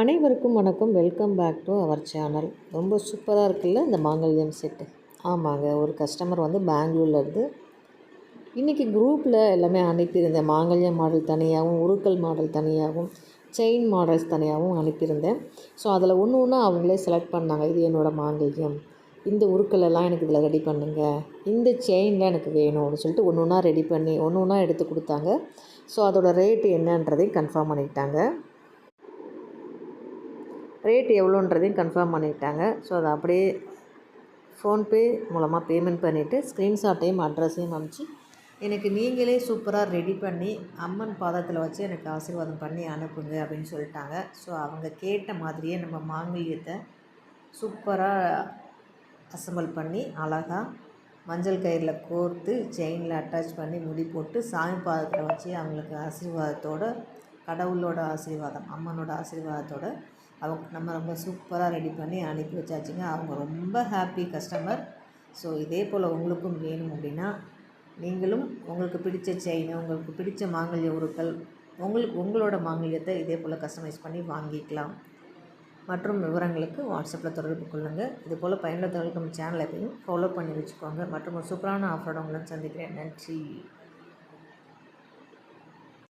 அனைவருக்கும் வணக்கம். Welcome back to our channel. ரொம்ப சூப்பராக இருக்குல்ல இந்த மாங்கல்யம் செட்டு. ஆமாங்க, ஒரு கஸ்டமர் வந்து பெங்களூர்லேருந்து இன்றைக்கி குரூப்பில் எல்லாமே அனுப்பியிருந்தேன். மாங்கல்யம் மாடல் தனியாகவும், உருக்கல் மாடல் தனியாகவும், செயின் மாடல்ஸ் தனியாகவும் அனுப்பியிருந்தேன். ஸோ அதில் ஒன்று ஒன்றா அவங்களே செலக்ட் பண்ணாங்க. இது என்னோடய மாங்கல்யம், இந்த உருக்கலெல்லாம் எனக்கு இதில் ரெடி பண்ணுங்கள், இந்த செயினில் எனக்கு வேணும் அப்படின்னு சொல்லிட்டு ஒன்று ஒன்றா ரெடி பண்ணி ஒன்று ஒன்றா எடுத்து கொடுத்தாங்க. ஸோ அதோடய ரேட்டு என்னன்றதையும் கன்ஃபார்ம் பண்ணிக்கிட்டாங்க. ரேட் எவ்வளோன்றதையும் கன்ஃபார்ம் பண்ணிட்டாங்க. ஸோ அதை அப்படியே ஃபோன்பே மூலமாக பேமெண்ட் பண்ணிவிட்டு ஸ்க்ரீன்ஷாட்டையும் அட்ரஸையும் அனுப்பிச்சி எனக்கு நீங்களே சூப்பராக ரெடி பண்ணி அம்மன் பாதத்தில் வச்சு எனக்கு ஆசீர்வாதம் பண்ணி அனுப்புங்க அப்படின்னு சொல்லிட்டாங்க. ஸோ அவங்க கேட்ட மாதிரியே நம்ம மாங்கல்யத்தை சூப்பராக அசம்பிள் பண்ணி அழகாக மஞ்சள் கயிறில் கோர்த்து செயினில் அட்டாச் பண்ணி முடி போட்டு சாமி பாதத்தில் வச்சு அவங்களுக்கு ஆசீர்வாதத்தோடு, கடவுளோட ஆசீர்வாதம், அம்மனோட ஆசீர்வாதத்தோடு அவங்க நம்ம ரொம்ப சூப்பராக ரெடி பண்ணி அனுப்பி வச்சாச்சுங்க. அவங்க ரொம்ப ஹாப்பி கஸ்டமர். ஸோ இதே போல் உங்களுக்கும் வேணும் அப்படின்னா நீங்களும் உங்களுக்கு பிடித்த செயின், உங்களுக்கு பிடித்த மாங்கல்ய உருக்கள், உங்களோட மாங்கல்யத்தை இதே போல் கஸ்டமைஸ் பண்ணி வாங்கிக்கலாம். மற்றும் விவரங்களுக்கு வாட்ஸ்அப்பில் தொடர்பு கொள்ளுங்கள். இதுபோல் பயனுள்ள தகவலுக்கு நம்ம சேனலை எப்பயும் ஃபாலோ பண்ணி வச்சுக்கோங்க. மற்றும் ஒரு சூப்பரான ஆஃபரோட உங்களை சந்திக்கிறேன். நன்றி.